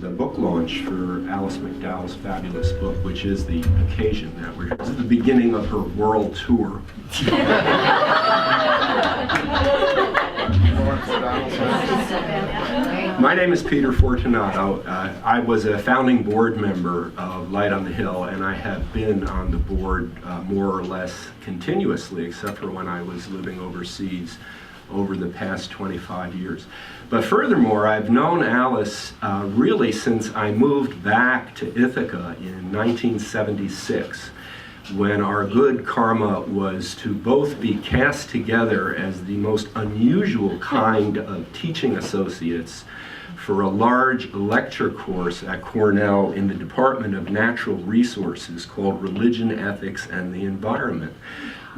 the book launch for Alice McDowell's fabulous book, which is the occasion that we're here. This is the beginning of her world tour. My name is Peter Fortunato. I was a founding board member of Light on the Hill, and I have been on the board more or less continuously, except for when I was living overseas over the past 25 years. But furthermore, I've known Alice really since I moved back to Ithaca in 1976, when our good karma was to both be cast together as the most unusual kind of teaching associates for a large lecture course at Cornell in the Department of Natural Resources called Religion, Ethics, and the Environment,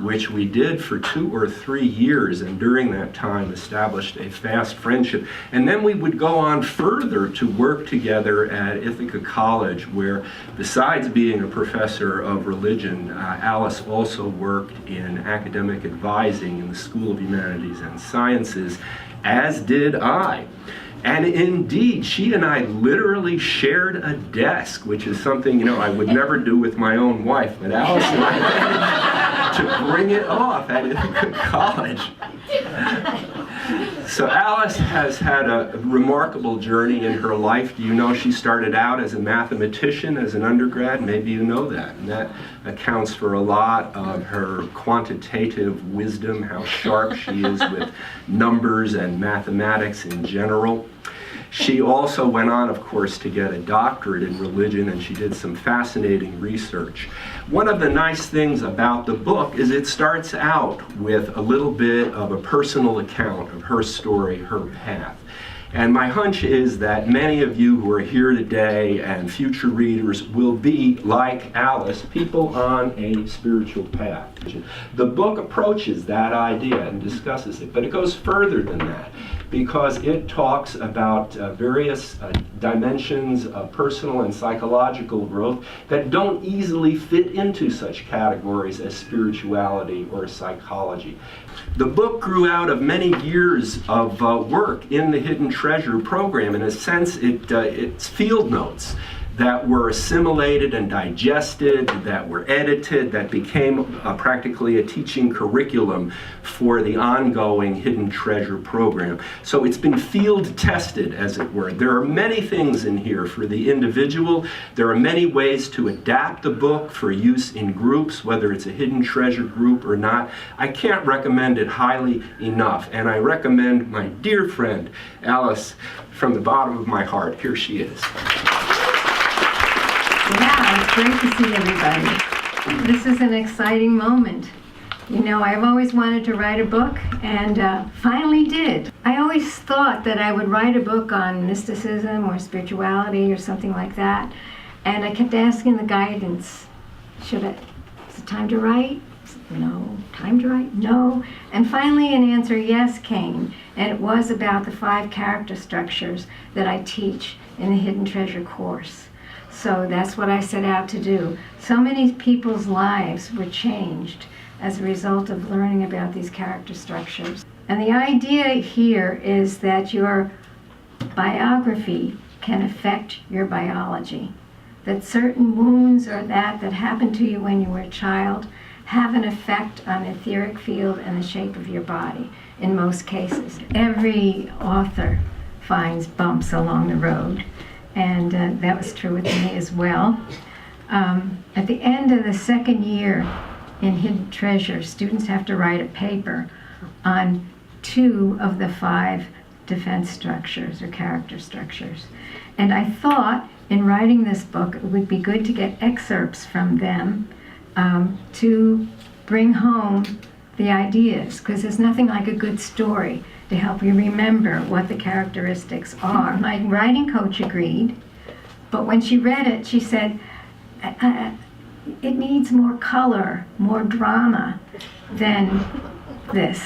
which we did for 2 or 3 years, and during that time established a fast friendship. And then we would go on further to work together at Ithaca College, where besides being a professor of religion, Alice also worked in academic advising in the School of Humanities and Sciences, as did I. And indeed, she and I literally shared a desk, which is something, I would never do with my own wife, but Alice and I managed to bring it off at Ithaca College. So Alice has had a remarkable journey in her life. Do you know she started out as a mathematician as an undergrad? Maybe you know that. And that accounts for a lot of her quantitative wisdom, how sharp she is with numbers and mathematics in general. She also went on, of course, to get a doctorate in religion, and she did some fascinating research. One of the nice things about the book is it starts out with a little bit of a personal account of her story, her path. And my hunch is that many of you who are here today and future readers will be, like Alice, people on a spiritual path. The book approaches that idea and discusses it, but it goes further than that, because it talks about various dimensions of personal and psychological growth that don't easily fit into such categories as spirituality or psychology. The book grew out of many years of work in the Hidden Treasure program. In a sense, it's field notes that were assimilated and digested, that were edited, that became practically a teaching curriculum for the ongoing Hidden Treasure program. So it's been field tested, as it were. There are many things in here for the individual. There are many ways to adapt the book for use in groups, whether it's a Hidden Treasure group or not. I can't recommend it highly enough, and I recommend my dear friend Alice from the bottom of my heart. Here she is. Yeah, it's great to see everybody. This is an exciting moment. I've always wanted to write a book, and finally did. I always thought that I would write a book on mysticism or spirituality or something like that, and I kept asking the guidance, is it time to write? No. Time to write? No. And finally an answer, yes, came, and it was about the 5 character structures that I teach in the Hidden Treasure course. So that's what I set out to do. So many people's lives were changed as a result of learning about these character structures. And the idea here is that your biography can affect your biology. That certain wounds or that happened to you when you were a child have an effect on the etheric field and the shape of your body in most cases. Every author finds bumps along the road. And that was true with me as well. At the end of the second year in Hidden Treasure, students have to write a paper on 2 of the 5 defense structures or character structures. And I thought in writing this book it would be good to get excerpts from them to bring home the ideas, because there's nothing like a good story to help you remember what the characteristics are. My writing coach agreed, but when she read it, she said, it needs more color, more drama than this.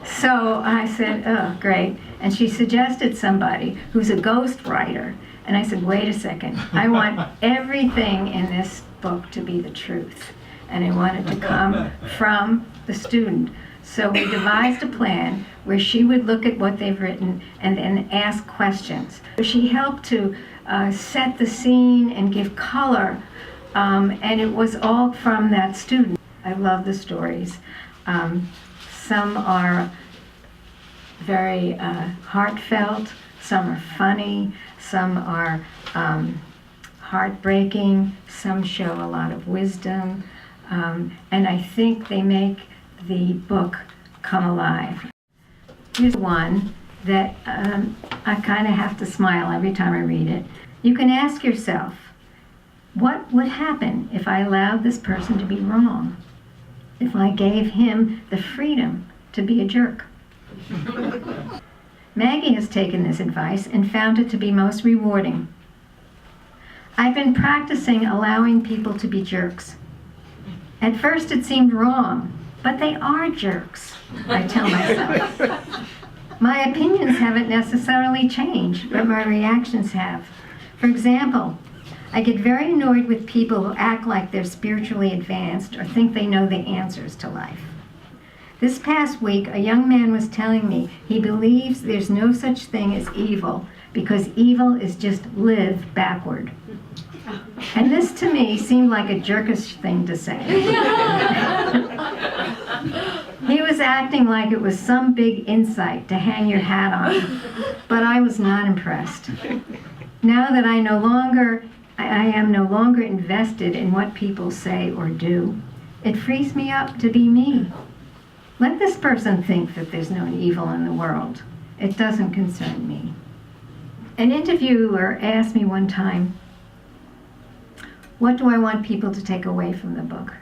So I said, oh, great. And she suggested somebody who's a ghost writer. And I said, wait a second. I want everything in this book to be the truth. And I want it to come from the student. So we devised a plan where she would look at what they've written and then ask questions. She helped to set the scene and give color. And it was all from that student. I love the stories. Some are very heartfelt, some are funny, some are heartbreaking, some show a lot of wisdom, and I think they make the book come alive. Here's one that I kind of have to smile every time I read it. You can ask yourself, what would happen if I allowed this person to be wrong? If I gave him the freedom to be a jerk? Maggie has taken this advice and found it to be most rewarding. I've been practicing allowing people to be jerks. At first it seemed wrong, but they are jerks, I tell myself. My opinions haven't necessarily changed, but my reactions have. For example, I get very annoyed with people who act like they're spiritually advanced or think they know the answers to life. This past week, a young man was telling me he believes there's no such thing as evil because evil is just live backward. And this to me seemed like a jerkish thing to say. He was acting like it was some big insight to hang your hat on, but I was not impressed. Now that I am no longer invested in what people say or do, it frees me up to be me. Let this person think that there's no evil in the world. It doesn't concern me. An interviewer asked me one time, what do I want people to take away from the book?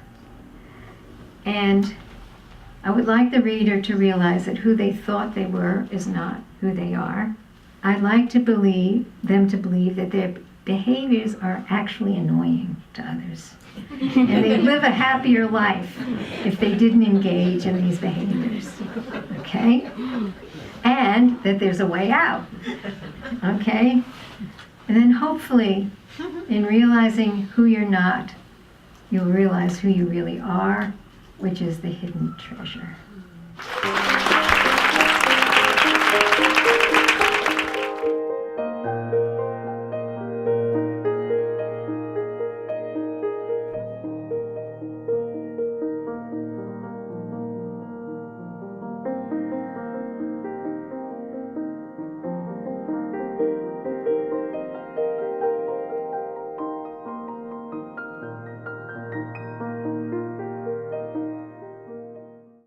And I would like the reader to realize that who they thought they were is not who they are. I'd like to believe them to believe that their behaviors are actually annoying to others. And they'd live a happier life if they didn't engage in these behaviors. Okay? And that there's a way out. Okay? And then hopefully, in realizing who you're not, you'll realize who you really are, which is the hidden treasure.